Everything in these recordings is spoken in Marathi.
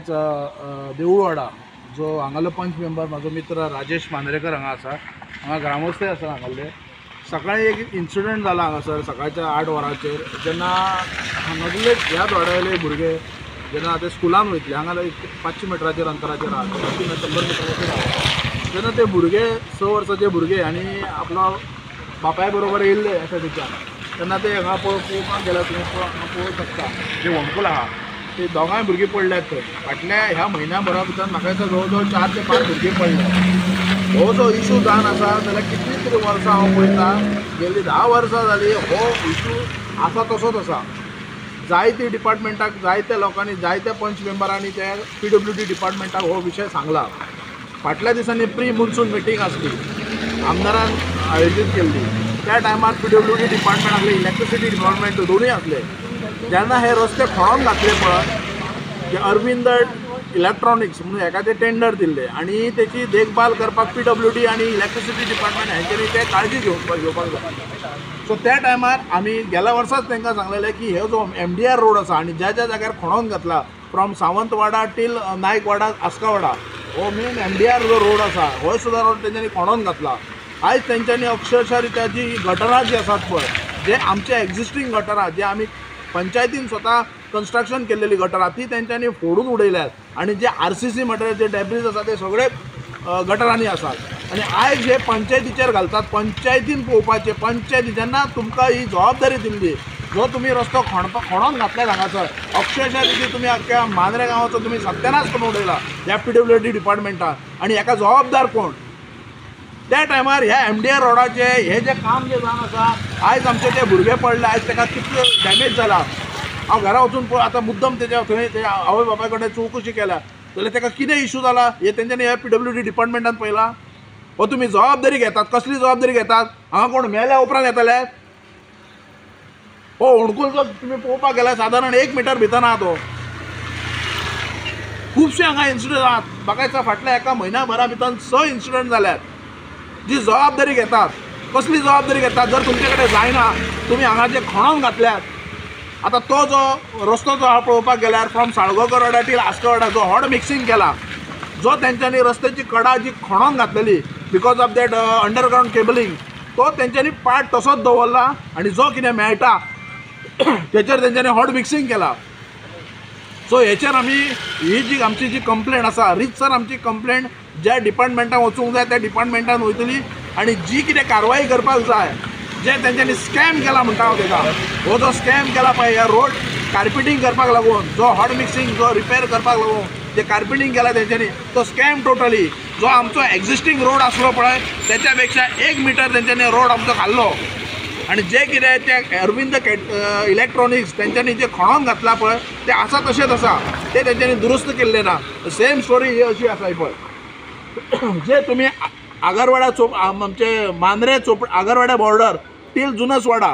आयज देऊळवाडा जो हांगालो पंच मेंबर म्हाजो मित्र राजेश मांद्रेकर हांगा आसा, हांगा ग्रामस्थय आसा हांगाले. सकाळी एक इन्सिडंट जाला हांगासर सकाळच्या 8 वरांचेर, जेन्ना हांगासरले ह्या वाड्यावयले भुरगे जेन्ना ते स्कुलान वयतले, हांगा 500 मिटराचेर अंतराचेर आहा, 100 मिटराचेर आहा, तेन्ना ते भुरगे 6 वर्साचे भुरगे आनी आपलो बापाय बरोबर येयल्ले आसा थंयच्यान. तेन्ना ते हांगा पळोवपाक गेल्यार तुमी हांगा पळोवंक शकता जे होमस्कूल आहा ते दोगांय भुरगीं पडल्यात थंय. फाटल्या ह्या म्हयन्याभरा भितर म्हाका दिसता जवळ जवळ 4 ते 5 भुरगीं पडल्यात. हो जो इशू जावन आसा जाल्यार कितलीं तरी वर्सां हांव पळयता, गेल्लीं 10 वर्सां जालीं हो इशू आसा तसोच आसा. जायती डिपार्टमेंटाक, जायत्या लोकांनी, जायत्या पंच मेंबरांनी त्या PWD डिपार्टमेंटाक हो विशय सांगला. फाटल्या दिसांनी प्री मॉन्सून मिटींग आसली, आमदारान आयोजीत केल्ली. त्या टायमार PWD डिपार्टमेंट आसले, इलेक्ट्रिसिटी डिपार्टमेंट दोनूय आसले. जेन्ना हे रस्ते खणोन घातले पळय, जे अरविंद इलेक्ट्रॉनिक्स म्हणून एका ते टेंडर दिल्ले आनी तेची देखभाल करपाक PWD आनी इलेक्ट्रिसिटी डिपार्टमेंट हांचेनी ते काळजी घेवपाक जाय. सो त्या टायमार आमी गेल्या वर्साच तांकां सांगलेलें की हे जो MDR रोड आसा आनी ज्या ज्या जाग्यार खणोन घातला फ्रॉम सावंतवाडा टील नायकवाडा आस्कावाडा, हो मेन MDR जो रोड आसा हो सुद्दां रोड तेंच्यांनी खणोन घातला. आयज तेंच्यांनी अक्षरशः रित्या जी गटरां जी आसात पळय, जे आमचे एक्झिस्टींग गटरां जे आमी पंचायतीन स्वता कन्स्ट्रक्शन केल्लेली गटरां ती तेंच्यांनी फोडून उडयल्यात आनी जे RCC मटेरियल जे डेब्रीज आसा ते सगळे गटरांनी आसात. आनी आयज हे पंचायतीचेर घालतात, पंचायतीन पळोवपाचें. पंचायती जेन्ना तुमकां ही जबाबदारी दिल्ली, जो तुमी रस्तो खणोन घातल्यात हांगासर, अक्षरशः तिची तुमी अख्ख्या मांद्रे गांवाचो तुमी सत्यानाश करून उडयला ह्या PWD डिपार्टमेंटान. आनी हाका जबाबदार कोण? त्या टायमार ह्या MDR रोडाचे हे जे काम जे जावन आसा, आयज आमचे ते भुरगे पडले, आयज ताका कितलो डॅमेज जाला. हांव घरा वचून पळय आतां मुद्दम तेच्या थंय ते आवय बापाय कडेन चवकशी केल्या, जाल्यार ताका कितें इशू जाला हे तेंच्यांनी ह्या PWD डिपार्टमेंटान पळयलां. हो तुमी जबाबदारी घेतात, कसली जबाबदारी घेतात? हांगा कोण मेल्या उपरांत येतले? हो होणकूल जो तुमी पळोवपाक गेल्यार सादारण 1 मिटर भितर आहा तो. खुबशे हांगा इन्सिडंट आहात. म्हाका दिसता फाटल्या एका म्हयन्याभरा भितर 6 इन्सिडंट जाल्यात. जी जबाबदारी घेतात, कसली जबाबदारी घेतात? जर तुमचे कडेन जायना, तुमी हांगा जे खणोन घातल्यात, आतां तो जो रस्तो जो हांव पळोवपाक गेल्यार फ्रॉम साळगांवकर रोडा टील आस्कावाडा जो हॉड मिक्सिंग केला, जो तेंच्यांनी रस्त्याची कडा जी खणोन घातलेली because of that underground cabling, तो तेंच्यांनी पार्ट तसोच दवरला आनी जो कितें मेळटा तेचेर तेंच्यांनी हॉड मिक्सिंग केला. सो हेचेर आमी ही जी आमची जी कंप्लेंट आसा, रीतसर आमची कंप्लेंट ज्या डिपार्टमेंटान वचूंक जाय त्या डिपार्टमेंटान वयतली आनी जी कितें कारवाई करपाक जाय, जे तेंच्यांनी स्कॅम केला म्हणटा हांव तेका, हो जो स्कॅम केला पळय ह्या रोड कार्पेटींग करपाक लागून, जो हॉड मिक्सिंग जो रिपेर करपाक लागून जे कार्पेटींग केला तेंच्यांनी, तो स्कॅम टोटली. जो आमचो एक्झिस्टींग रोड आसलो पळय तेच्या पेक्षा 1 मिटर तेंच्यांनी रोड आमचो घाल्लो आनी जे कितें ते अरविंद इलेक्ट्रॉनिक्स तेंच्यांनी जे खणोन घातला पळय ते आसा तशेंच आसा, ते तेंच्यांनी दुरुस्त केल्ले ना. सेम स्टोरी ही अशी आसा पळय. जे तुमी आगरवाडा आमचे मांद्रे आगरवाड्या बॉर्डर टील जुनसवाडा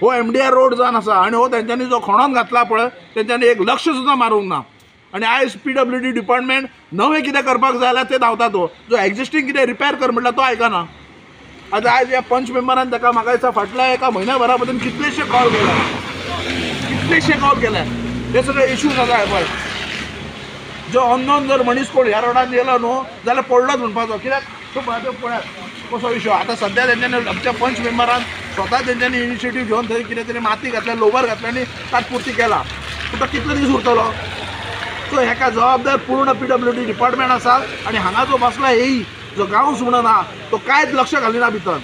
हो MDR रोड जावन आसा आनी हो तेंच्यांनी जो खणोन घातला पळय तेंच्यांनी एक लक्ष सुद्दां मारूंक ना. आनी आयज PWD डिपार्टमेंट नवें कितें करपाक जाय जाल्यार ते धांवता. तो जो एक्झिस्टींग कितें रिपेर कर म्हटल्यार तो आयकना. आतां आयज ह्या पंच मेंबरान ताका म्हाका दिसता फाटल्या एका म्हयन्याभरा भितर कितलेशे कॉल केले, हे सगळे इश्यूज आसा पळय. जो अननोन जर मनीस कोण ह्या रोडान येयलो न्हू जाल्यार पडलोच म्हणपाचो. कित्याक तो पळयात कसो इशू. आतां सद्या तेंच्यांनी आमच्या पंच मेंबरान स्वता तेंच्यांनी इनिशिएटीव घेवन थंय कितें तरी माती घातल्या, लोवर घातल्या आनी तात्पुरती केला. पूण तो कितलो दीस उरतलो? सो हेका जबाबदार पूर्ण PWD डिपार्टमेंट आसा आनी हांगा जो बसला हेई जो गांवस म्हणून आहा तो कांयच लक्ष घालिना भितर.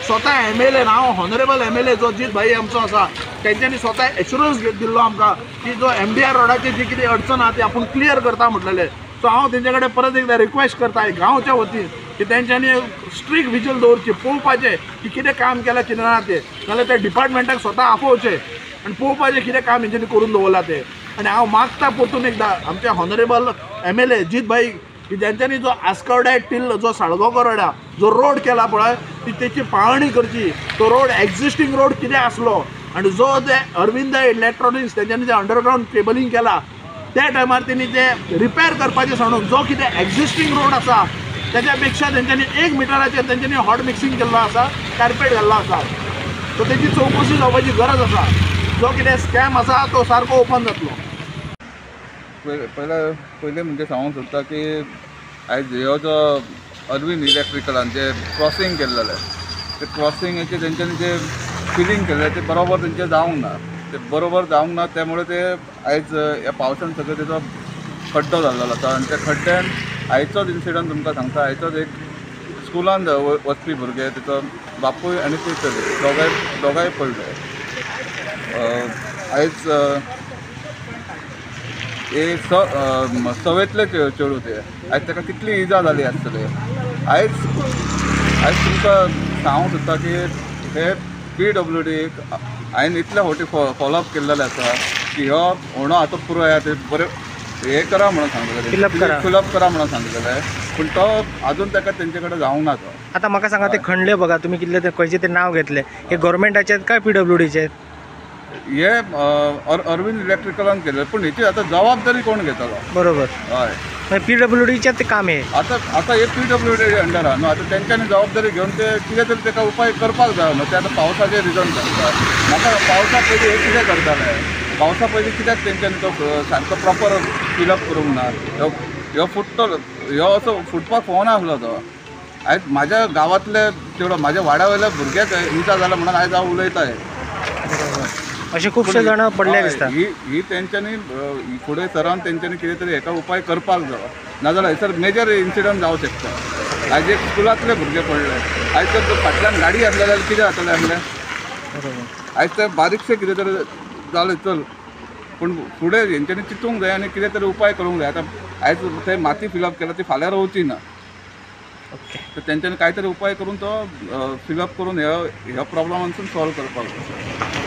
स्वता MLA हांव हॉनरेबल MLA जो जीत भाई आमचो आसा तेंच्यांनी स्वता एश्युरन्स दिल्लो आमकां की जो MDR रोडाची जी कितें अडचण आहा ती आपूण क्लियर करता म्हटलेलें. सो हांव तेंचे कडेन परत एकदां रिक्वेस्ट करता गांवच्या वतीन की तेंच्यांनी स्ट्रीक्ट विजील दवरची, पळोवपाचें की कितें काम केलां कितें ना तें. नाल्यार त्या डिपार्टमेंटाक स्वता आपोवचें आनी पळोवपाचें कितें काम हेंच्यांनी करून दवरलां तें. आनी हांव मागता परतून एकदां आमचे हॉनरेबल MLA जीत भाई की जेंच्यांनी जो आस्कावड्या टील जो साळगांवकर रोडा जो रोड केला पळय ती तेची पाहणी करची. तो रोड एक्झिस्टींग रोड कितें आसलो आनी जो ते अरविंद इलेक्ट्रॉनिक्स तेंच्यांनी जे अंडरग्रावंड केबलिंग केला त्या टायमार तेणी ते रिपेर करपाचें सांडून जो कितें एक्झिस्टींग रोड आसा तेच्या पेक्षा तेंच्यांनी 1 मिटराचेर तेंच्यांनी हॉट मिक्सिंग केल्लो आसा, कार्पेट घाल्लो आसा. सो तेची चवकशी जावपाची गरज आसा. जो कितें स्कॅम आसा तो सारको ओपन जातलो. पहिले म्हणजे सांगूंक सोदता की आयज ह्यो जो अरविंद इलेक्ट्रिकलान जे क्रॉसींग केल्लेलें ते क्रॉसींगेचे तेंच्यांनी जे फिलिंग केल्लें ते बरोबर तेंचें जावंक ना. ते बरोबर जावंक ना त्यामुळे ते आयज ह्या पावसान सगळं तेचो खड्डो जाल्लो आसा आनी त्या खड्ड्यान आयचोच इन्सिडंट तुमकां सांगता. आयचोच एक स्कुलान वचपी भुरगे तेचो बापूय आनी ती चली दोगांय पडले. आयज सवेतले चेडूं ते आयज ताका कितली इजा जाली आसतली. आयज तुमकां सांगूंक सोदता की हे PWDक हांवें इतले फावटी फॉलोअप केल्लेले आसा की हो होणो आतां पुरो ते बरें हे करा म्हणून सांगलेलें, फिलअप करा म्हणून सांगलेलें, पूण तो आजून ताका तेंचे कडेन जावंक ना तो. आता म्हाका सांगा ते खणले बघा तुम्ही कितले ते खंयचे ते नाव घेतले, हे गव्हर्नमेंटाचे आहेत काय PWDचे आहेत? हे अरविंद इलेक्ट्रिकलान केले, पूण हेची आतां जबाबदारी कोण घेतलो? बरोबर. हय, PWDचे ते काम आहे. आता हे PWD अंडर आहा न्हू. आतां तेंच्यांनी जबाबदारी घेवन ते कितें तरी ताका उपाय करपाक जाय न्हू. ते आतां पावसाचें रिजन सांगता. म्हाका पावसा पयलीं हे कितें करताले, पावसा पयलीं कित्याक तेंच्यांनी तो सारको प्रॉपर फिलअप करूंक ना? ह्यो फुट्टलो, ह्यो असो फुटपाक फोना आसलो तो. आयज म्हाज्या गांवांतले चेडो, म्हाज्या वाड्या वयल्या भुरग्याक इजा जाल्या म्हणून आयज हांव उलयतां. असे खूपशे जाण पडले दिसता. ही तेंच्यांनी फुडें सरावन तेंच्यांनी कितें तरी हेका उपाय करपाक जाय, नाजाल्यार हयसर मेजर इन्सिडंट जावं शकता. आयज एक स्कुलांतले भुरगे पडले. आयज जर फाटल्यान गाडी आसली जाल्यार कितें जातलें आसलें? आयज ते बारीकशे कितें तरी जालें चल, पूण फुडें हेंच्यांनी चिंतूंक जाय आनी कितें तरी उपाय करूंक जाय. आतां आयज थंय माती फिलअप केला ती फाल्यां रावची ना. तर तेंच्यांनी कांय तरी उपाय करून तो फिलअप करून ह्या प्रॉब्लमांसून सॉल्व करपाक जाय.